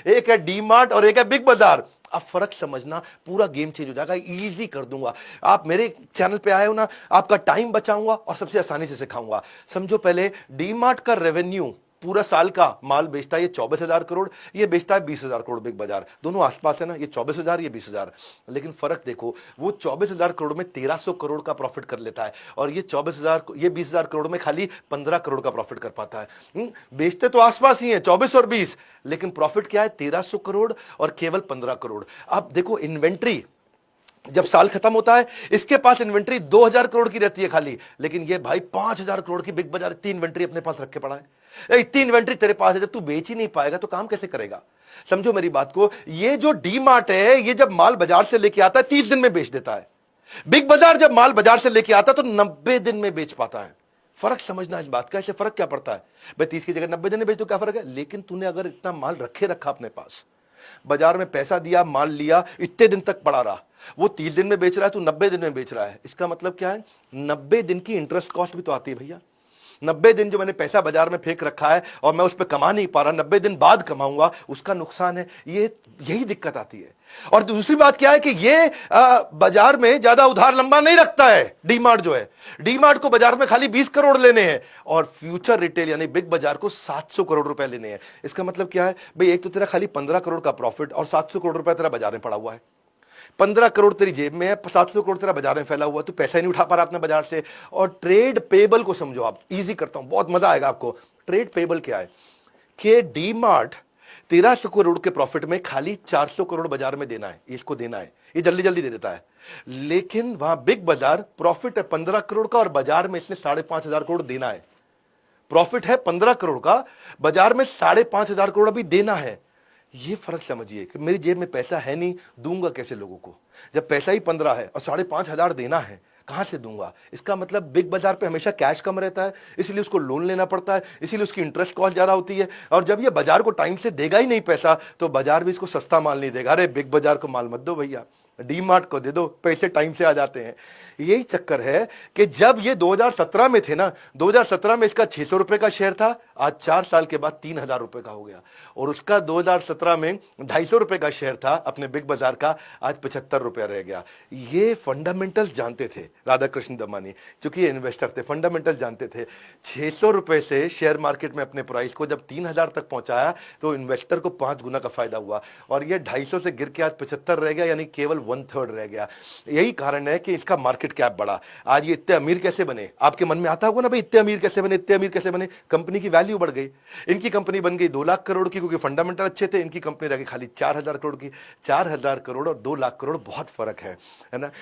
एक है D mart और एक है बिग बाजार। अब फर्क समझना, पूरा गेम चेंज हो जाएगा, इजी कर दूंगा। आप मेरे चैनल पे आए हो ना, आपका टाइम बचाऊंगा और सबसे आसानी से सिखाऊंगा। समझो, पहले डी मार्ट का रेवेन्यू पूरा साल का माल बेचता है ये 24,000 करोड़, ये बेचता है 20,000 करोड़। बिग बाजार दोनों आसपास है ना, ये 24,000, ये 20,000। लेकिन फर्क देखो, वो 24,000 करोड़ में 1,300 करोड़ का प्रॉफिट कर लेता है, और ये 24,000, ये 20,000 करोड़ में खाली 15 करोड़ का प्रॉफिट कर पाता है। बेचते तो आसपास ही है 24 और 20, लेकिन प्रॉफिट क्या है, 1,300 करोड़ और केवल 15 करोड़। अब देखो, इन्वेंट्री जब साल खत्म होता है, इसके पास इन्वेंट्री 2,000 करोड़ की रहती है खाली, लेकिन ये भाई 5,000 करोड़ की बिग बाजार इतनी इन्वेंट्री अपने पास रख के पड़ा है। इतनी इन्वेंट्री तेरे पास है, जब तू बेच ही नहीं पाएगा तो काम कैसे करेगा? समझो मेरी बात को, ये जो डी मार्ट है, ये जब माल बाजार से लेके आता है 30 दिन में बेच देता है। बिग बाजार जब माल बाजार से लेके आता है तो 90 दिन में बेच पाता है। फर्क समझना इस बात का। ऐसे फर्क क्या पड़ता है भाई, 30 की जगह 90 दिन में बेच तो क्या फर्क है? लेकिन तूने अगर इतना माल रखे रखा अपने पास, बाजार में पैसा दिया, माल लिया, इतने दिन तक पड़ा रहा, वो 30 दिन में बेच रहा है, तू 90 दिन में बेच रहा है, इसका मतलब क्या है? 90 दिन की इंटरेस्ट कॉस्ट भी तो आती है भैया। 90 दिन जो मैंने पैसा बाजार में फेंक रखा है और मैं उस पर कमा नहीं पा रहा, 90 दिन बाद कमाऊंगा, उसका नुकसान है। ये यही दिक्कत आती है। और दूसरी बात क्या है कि ये बाजार में ज्यादा उधार लंबा नहीं रखता है। डी मार्ट जो है, डी मार्ट को बाजार में खाली 20 करोड़ लेने हैं और फ्यूचर रिटेल यानी बिग बाजार को 700 करोड़ रुपए लेने हैं। इसका मतलब क्या है भाई, एक तो तेरा खाली 15 करोड़ का प्रॉफिट और 700 करोड़ रुपए तेरा बाजार में पड़ा हुआ है। 15 करोड़ तेरी जेब में है, 700 करोड़ तेरा बाजार में फैला हुआ, तू पैसा ही नहीं उठा पा रहा अपने बाजार से। और ट्रेड पेबल को समझो आप, इजी करता हूं, बहुत मजा आएगा आपको। ट्रेड पेबल क्या है कि डी मार्ट 1,300 करोड़ के प्रॉफिट में खाली 400 करोड़ बाजार में देना है, इसको देना है, ये जल्दी जल्दी दे देता है। लेकिन वहां बिग बाजार प्रॉफिट है 15 करोड़ का और बाजार में इसने 5,500 करोड़ देना है। प्रॉफिट है 15 करोड़ का, बाजार में 5,500 करोड़ अभी देना है। ये फर्क समझिए कि मेरी जेब में पैसा है नहीं, दूंगा कैसे लोगों को? जब पैसा ही 15 है और 5,500 देना है, कहां से दूंगा? इसका मतलब बिग बाजार पे हमेशा कैश कम रहता है, इसलिए उसको लोन लेना पड़ता है, इसीलिए उसकी इंटरेस्ट कॉस्ट ज्यादा होती है। और जब ये बाजार को टाइम से देगा ही नहीं पैसा, तो बाजार भी इसको सस्ता माल नहीं देगा। अरे बिग बाजार को माल मत दो भैया, डी मार्ट को दे दो, पैसे टाइम से आ जाते हैं। यही चक्कर है कि जब ये 2017 में थे ना, 2017 में इसका 600 रुपए का शेयर था, आज 4 साल के बाद 3,000 रुपए का हो गया। और उसका 2017 में 250 रुपए का शेयर था अपने बिग बाजार का, आज 75 रुपया रह गया। ये फंडामेंटल्स जानते थे राधा कृष्ण दमानी, क्योंकि ये इन्वेस्टर थे, फंडामेंटल जानते थे। 600 रुपए से शेयर मार्केट में अपने प्राइस को जब 3,000 तक पहुंचाया तो इन्वेस्टर को 5 गुना का फायदा हुआ। और ये 250 से गिर के आज 75 रह गया, यानी केवल 1/3 रह गया। यही कारण है कि इसका मार्केट कैप बढ़ा। आज ये इतने अमीर कैसे बने? आपके मन में आता होगा ना भाई, इतने अमीर कैसे बने, इतने अमीर कैसे बने? कंपनी की वैल्यू बढ़ गई। इनकी कंपनी बन गई 2 लाख करोड़ की, क्योंकि फंडामेंटल अच्छे थे। इनकी कंपनी रह गई खाली 4,000 करोड़ की। 4,000 करोड़ और 2 लाख करोड़ बहुत फर्क है ना।